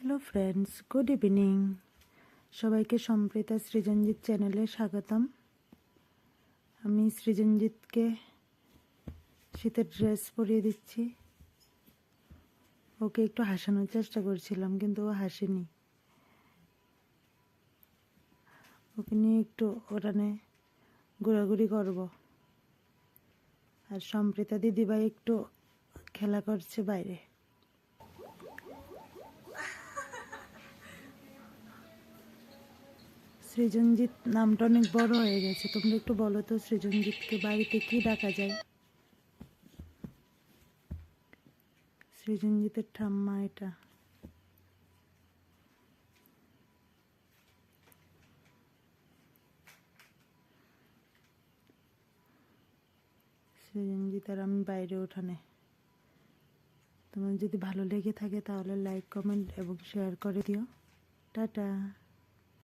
Hello friends, good evening. সবাইকে সম্প্রীতা সৃজনজিৎ চ্যানেলে স্বাগতম। আমি সৃজনজিৎকে শীতের ড্রেস পরিয়ে দিচ্ছি। ওকে একটু হাসানোর চেষ্টা করছিলাম, কিন্তু ও হাসেনি। ওকে নিয়ে একটু ওখানে ঘোরাঘুরি করব। আর সম্প্রীতা দিদিভাই একটু খেলা করছে বাইরে। সৃজনজিৎ নামটা অনেক বড় হয়ে গেছে। তোমরা একটু বলো তো, সৃজনজিৎকে বাড়িতে কি ডাকা যায়? সৃজনজিতের ঠাম্মা এটা। সৃজনজিৎ আর আমি বাইরে উঠানে। তোমার যদি ভালো লেগে থাকে তাহলে লাইক, কমেন্ট এবং শেয়ার করে দিও। টাটা।